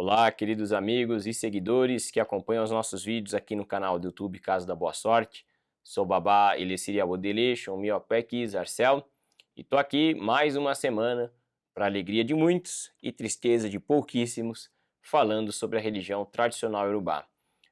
Olá, queridos amigos e seguidores que acompanham os nossos vídeos aqui no canal do YouTube Casa da Boa Sorte. Sou Babá Eleciria Bodeleixo, Miopec Zarcel, e tô aqui mais uma semana, para alegria de muitos e tristeza de pouquíssimos, falando sobre a religião tradicional iorubá.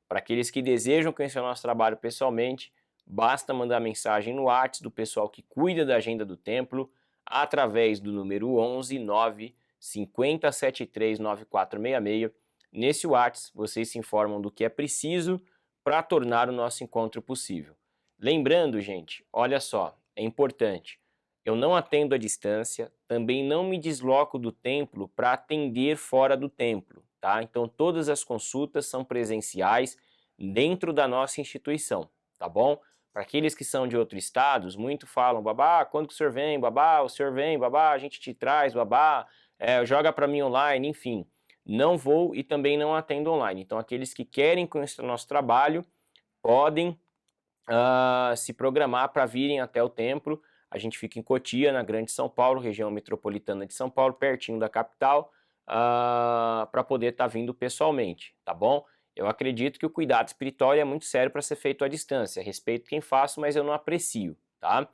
Para aqueles que desejam conhecer o nosso trabalho pessoalmente, basta mandar mensagem no WhatsApp do pessoal que cuida da agenda do templo, através do número 11 9 5073 9466. Nesse WhatsApp vocês se informam do que é preciso para tornar o nosso encontro possível. Lembrando, gente, olha só, é importante, eu não atendo à distância, também não me desloco do templo para atender fora do templo, tá? Então todas as consultas são presenciais dentro da nossa instituição, tá bom? Para aqueles que são de outros estados, muito falam, Babá, quando que o senhor vem? Babá, o senhor vem? Babá, a gente te traz, Babá, joga para mim online, enfim. Não vou e também não atendo online. Então aqueles que querem conhecer o nosso trabalho podem se programar para virem até o templo. A gente fica em Cotia, na Grande São Paulo, região metropolitana de São Paulo, pertinho da capital, para poder estar vindo pessoalmente, tá bom? Eu acredito que o cuidado espiritual é muito sério para ser feito à distância. Respeito quem faço, mas eu não aprecio, tá?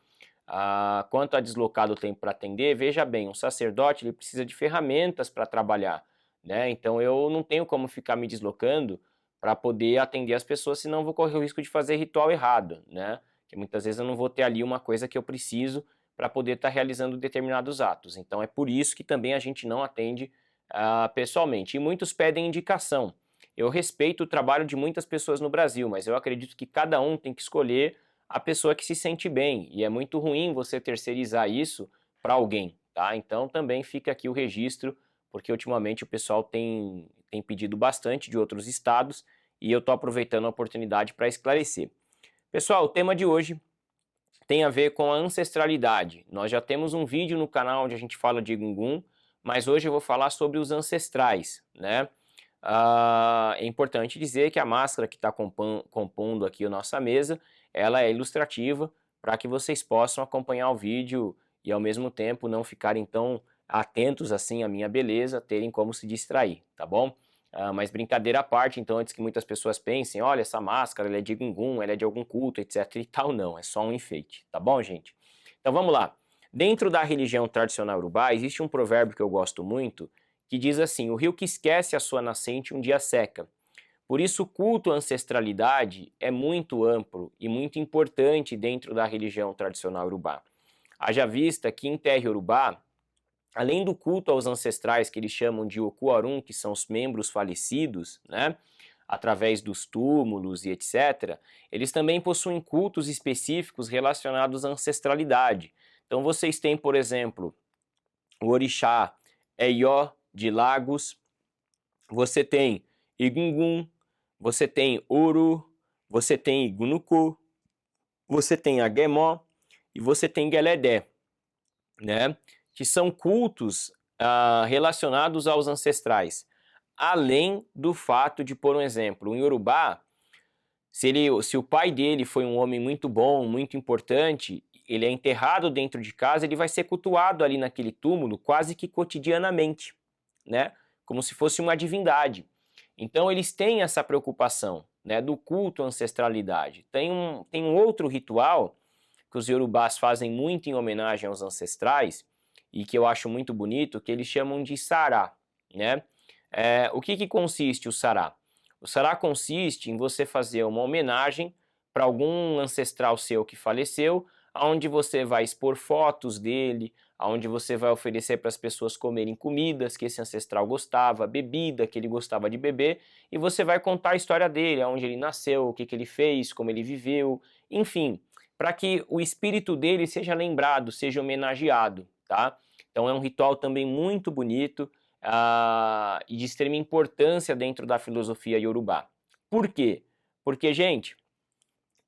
Quanto a deslocar o tempo para atender, veja bem, um sacerdote ele precisa de ferramentas para trabalhar, né? Então eu não tenho como ficar me deslocando para poder atender as pessoas, senão vou correr o risco de fazer ritual errado, né? Que muitas vezes eu não vou ter ali uma coisa que eu preciso para poder estar realizando determinados atos. Então é por isso que também a gente não atende pessoalmente. E muitos pedem indicação. Eu respeito o trabalho de muitas pessoas no Brasil, mas eu acredito que cada um tem que escolher a pessoa que se sente bem, e é muito ruim você terceirizar isso para alguém, tá? Então também fica aqui o registro, porque ultimamente o pessoal tem pedido bastante de outros estados, e eu estou aproveitando a oportunidade para esclarecer. Pessoal, o tema de hoje tem a ver com a ancestralidade. Nós já temos um vídeo no canal onde a gente fala de Egungun, mas hoje eu vou falar sobre os ancestrais, né? É importante dizer que a máscara que está compondo aqui a nossa mesa, ela é ilustrativa para que vocês possam acompanhar o vídeo e ao mesmo tempo não ficarem tão atentos assim à minha beleza, terem como se distrair, tá bom? Mas brincadeira à parte, então antes que muitas pessoas pensem, olha essa máscara, ela é de Gungun, ela é de algum culto, etc e tal, não, é só um enfeite, tá bom, gente? Então vamos lá. Dentro da religião tradicional urubá, existe um provérbio que eu gosto muito, que diz assim, o rio que esquece a sua nascente um dia seca. Por isso o culto à ancestralidade é muito amplo e muito importante dentro da religião tradicional urubá. Haja vista que em terra urubá, além do culto aos ancestrais que eles chamam de Okuarum, que são os membros falecidos, né, através dos túmulos e etc., eles também possuem cultos específicos relacionados à ancestralidade. Então vocês têm, por exemplo, o orixá Eyó de Lagos, você tem Egungun, você tem Oru, você tem Igunuku, você tem Agemó e você tem Geledé, né? Que são cultos relacionados aos ancestrais. Além do fato de, por um exemplo, um Yorubá, se o pai dele foi um homem muito bom, muito importante, ele é enterrado dentro de casa, ele vai ser cultuado ali naquele túmulo quase que cotidianamente, né? Como se fosse uma divindade. Então eles têm essa preocupação, né, do culto à ancestralidade. Tem um outro ritual que os Yorubás fazem muito em homenagem aos ancestrais e que eu acho muito bonito, que eles chamam de sará, né? O que consiste o sará? O sará consiste em você fazer uma homenagem para algum ancestral seu que faleceu, onde você vai expor fotos dele, onde você vai oferecer para as pessoas comerem comidas que esse ancestral gostava, bebida que ele gostava de beber, e você vai contar a história dele, onde ele nasceu, o que ele fez, como ele viveu, enfim, para que o espírito dele seja lembrado, seja homenageado, tá? Então é um ritual também muito bonito e de extrema importância dentro da filosofia iorubá. Por quê? Porque, gente,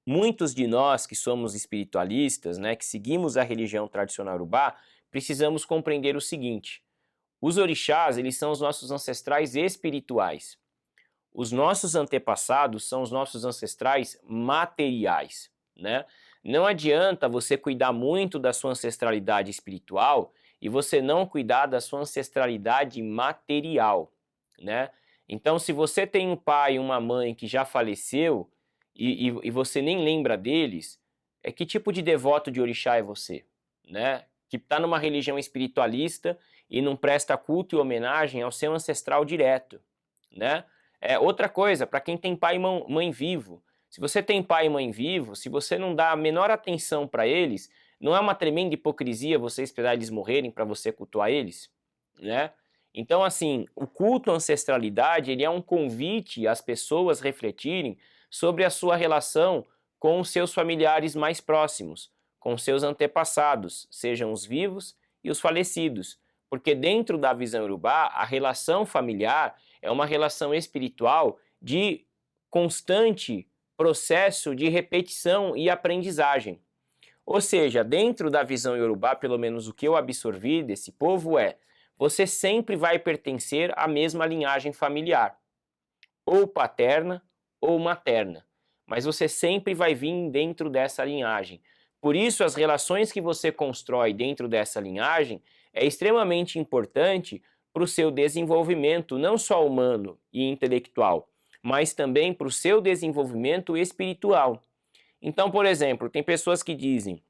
muitos de nós que somos espiritualistas, né, que seguimos a religião tradicional iorubá, precisamos compreender o seguinte: os orixás, eles são os nossos ancestrais espirituais. Os nossos antepassados são os nossos ancestrais materiais, né? Não adianta você cuidar muito da sua ancestralidade espiritual e você não cuidar da sua ancestralidade material, né? Então, se você tem um pai e uma mãe que já faleceu e você nem lembra deles, que tipo de devoto de orixá é você, né? Que está numa religião espiritualista e não presta culto e homenagem ao seu ancestral direto, né? Outra coisa, para quem tem pai e mãe vivo, se você tem pai e mãe vivo, se você não dá a menor atenção para eles, não é uma tremenda hipocrisia você esperar eles morrerem para você cultuar eles, né? Então, assim, o culto à ancestralidade, ele é um convite às pessoas refletirem sobre a sua relação com os seus familiares mais próximos, com seus antepassados, sejam os vivos e os falecidos. Porque dentro da visão Yorubá, a relação familiar é uma relação espiritual de constante processo de repetição e aprendizagem. Ou seja, dentro da visão Yorubá, pelo menos o que eu absorvi desse povo você sempre vai pertencer à mesma linhagem familiar, ou paterna ou materna, mas você sempre vai vir dentro dessa linhagem. Por isso, as relações que você constrói dentro dessa linhagem é extremamente importante para o seu desenvolvimento, não só humano e intelectual, mas também para o seu desenvolvimento espiritual. Então, por exemplo, tem pessoas que dizem: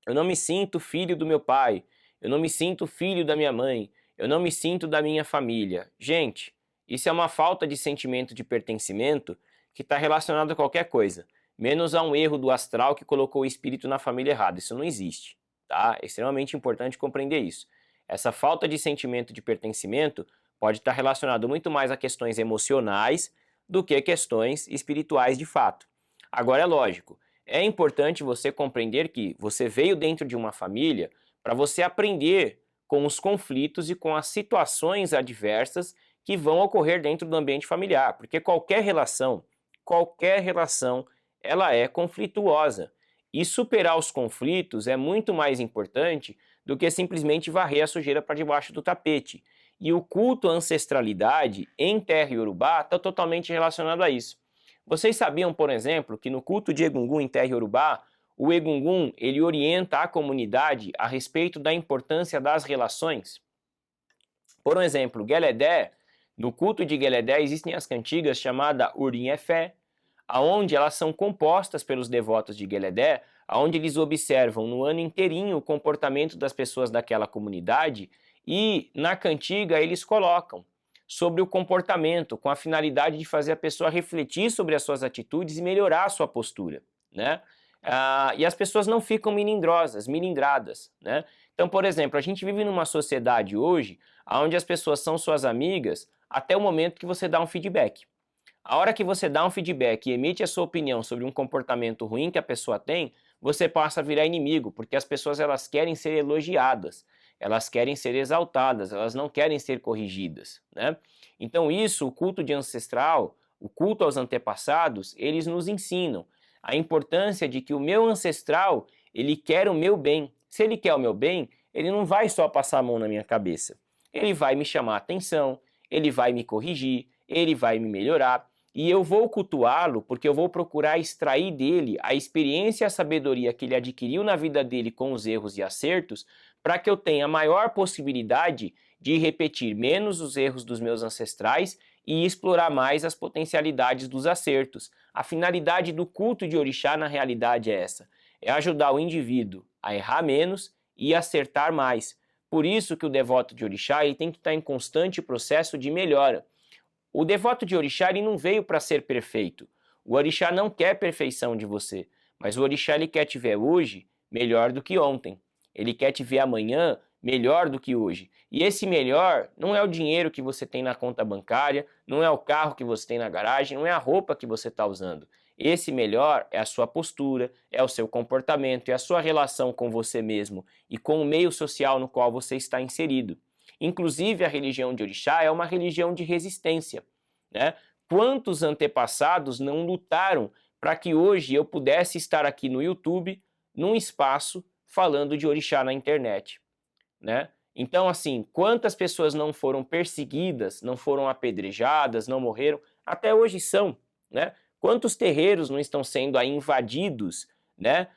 eu não me sinto filho do meu pai, eu não me sinto filho da minha mãe, eu não me sinto da minha família. Gente, isso é uma falta de sentimento de pertencimento que está relacionado a qualquer coisa, menos a um erro do astral que colocou o espírito na família errada. Isso não existe, tá? É extremamente importante compreender isso. Essa falta de sentimento de pertencimento pode estar relacionado muito mais a questões emocionais do que questões espirituais de fato. Agora, é lógico, é importante você compreender que você veio dentro de uma família para você aprender com os conflitos e com as situações adversas que vão ocorrer dentro do ambiente familiar, porque qualquer relação, ela é conflituosa. E superar os conflitos é muito mais importante do que simplesmente varrer a sujeira para debaixo do tapete. E o culto à ancestralidade em terra Yorubá está totalmente relacionado a isso. Vocês sabiam, por exemplo, que no culto de Egungun em terra Yorubá, o Egungun ele orienta a comunidade a respeito da importância das relações? Por exemplo, Geledé, no culto de Geledé existem as cantigas chamadas Urim-Efé, aonde elas são compostas pelos devotos de Geledé, aonde eles observam no ano inteirinho o comportamento das pessoas daquela comunidade e na cantiga eles colocam sobre o comportamento, com a finalidade de fazer a pessoa refletir sobre as suas atitudes e melhorar a sua postura, né? E as pessoas não ficam milindradas, né? Então, por exemplo, a gente vive numa sociedade hoje onde as pessoas são suas amigas até o momento que você dá um feedback. A hora que você dá um feedback e emite a sua opinião sobre um comportamento ruim que a pessoa tem, você passa a virar inimigo, porque as pessoas elas querem ser elogiadas, elas querem ser exaltadas, elas não querem ser corrigidas, né? Então isso, o culto de ancestral, o culto aos antepassados, eles nos ensinam a importância de que o meu ancestral, ele quer o meu bem. Se ele quer o meu bem, ele não vai só passar a mão na minha cabeça. Ele vai me chamar a atenção, ele vai me corrigir, ele vai me melhorar. E eu vou cultuá-lo porque eu vou procurar extrair dele a experiência e a sabedoria que ele adquiriu na vida dele com os erros e acertos, para que eu tenha maior possibilidade de repetir menos os erros dos meus ancestrais e explorar mais as potencialidades dos acertos. A finalidade do culto de orixá na realidade é essa, é ajudar o indivíduo a errar menos e acertar mais. Por isso que o devoto de orixá ele tem que estar em constante processo de melhora. O devoto de orixá ele não veio para ser perfeito. O orixá não quer perfeição de você, mas o orixá ele quer te ver hoje melhor do que ontem. Ele quer te ver amanhã melhor do que hoje. E esse melhor não é o dinheiro que você tem na conta bancária, não é o carro que você tem na garagem, não é a roupa que você está usando. Esse melhor é a sua postura, é o seu comportamento, é a sua relação com você mesmo e com o meio social no qual você está inserido. Inclusive, a religião de orixá é uma religião de resistência, né? Quantos antepassados não lutaram para que hoje eu pudesse estar aqui no YouTube, num espaço, falando de orixá na internet, né? Então, assim, quantas pessoas não foram perseguidas, não foram apedrejadas, não morreram, até hoje são, né? Quantos terreiros não estão sendo aí invadidos, né?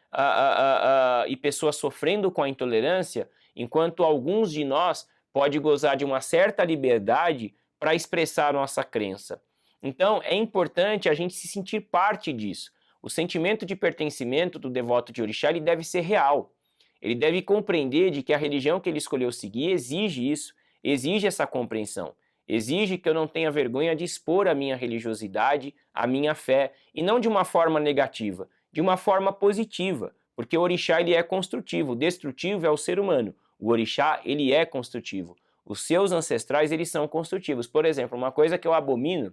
E pessoas sofrendo com a intolerância, enquanto alguns de nós pode gozar de uma certa liberdade para expressar nossa crença. Então, é importante a gente se sentir parte disso. O sentimento de pertencimento do devoto de orixá ele deve ser real. Ele deve compreender de que a religião que ele escolheu seguir exige isso, exige essa compreensão. Exige que eu não tenha vergonha de expor a minha religiosidade, a minha fé, e não de uma forma negativa, de uma forma positiva, porque o orixá ele é construtivo, o destrutivo é o ser humano. O orixá ele é construtivo. Os seus ancestrais eles são construtivos. Por exemplo, uma coisa que eu abomino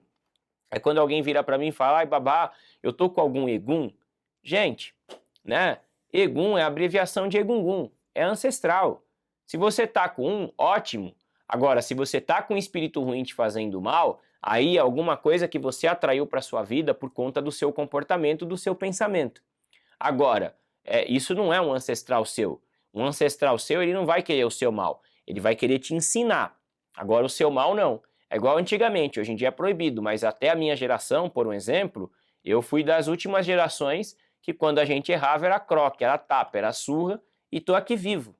é quando alguém vira para mim e fala: ai babá, eu tô com algum egum. Gente, né? Egum é a abreviação de egungun, é ancestral. Se você tá com um, ótimo. Agora, se você tá com um espírito ruim te fazendo mal, aí é alguma coisa que você atraiu para sua vida por conta do seu comportamento, do seu pensamento. Agora, isso não é um ancestral seu. Um ancestral seu, ele não vai querer o seu mal. Ele vai querer te ensinar. Agora, o seu mal, não. É igual antigamente, hoje em dia é proibido, mas até a minha geração, por um exemplo, eu fui das últimas gerações que quando a gente errava era croque, era tapa, era surra, e tô aqui vivo,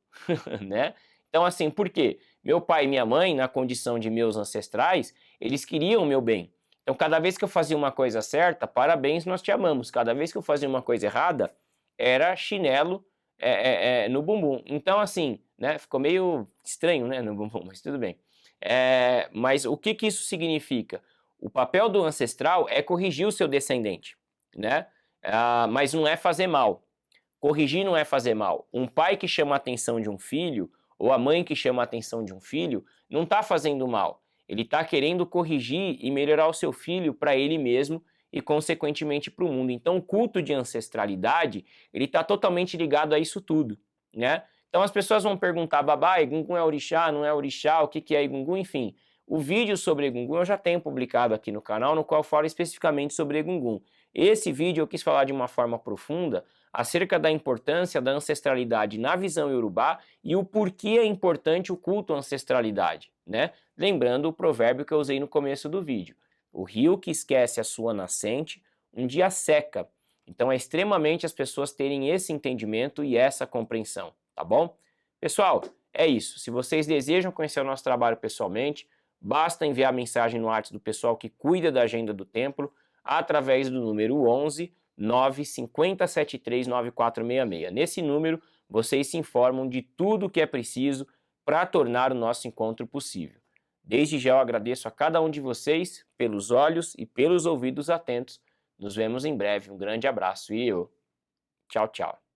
né? Então, assim, por quê? Meu pai e minha mãe, na condição de meus ancestrais, eles queriam o meu bem. Então, cada vez que eu fazia uma coisa certa, parabéns, nós te amamos. Cada vez que eu fazia uma coisa errada, era chinelo no bumbum. Então, assim, né, ficou meio estranho, né, no bumbum, mas tudo bem. Mas o que isso significa? O papel do ancestral é corrigir o seu descendente, né? Mas não é fazer mal. Corrigir não é fazer mal. Um pai que chama a atenção de um filho, ou a mãe que chama a atenção de um filho, não está fazendo mal. Ele está querendo corrigir e melhorar o seu filho para ele mesmo e, consequentemente, para o mundo. Então, o culto de ancestralidade, ele está totalmente ligado a isso tudo, né? Então, as pessoas vão perguntar: babá, Egungun é orixá, não é orixá, o que é Egungun? Enfim, o vídeo sobre Egungun eu já tenho publicado aqui no canal, no qual falo especificamente sobre Egungun. Esse vídeo eu quis falar de uma forma profunda acerca da importância da ancestralidade na visão iorubá e o porquê é importante o culto à ancestralidade, né? Lembrando o provérbio que eu usei no começo do vídeo. O rio que esquece a sua nascente, um dia seca. Então é extremamente as pessoas terem esse entendimento e essa compreensão, tá bom? Pessoal, é isso. Se vocês desejam conhecer o nosso trabalho pessoalmente, basta enviar mensagem no WhatsApp do pessoal que cuida da agenda do templo através do número 11 95073 9466. Nesse número, vocês se informam de tudo o que é preciso para tornar o nosso encontro possível. Desde já eu agradeço a cada um de vocês pelos olhos e pelos ouvidos atentos. Nos vemos em breve. Um grande abraço e tchau, tchau.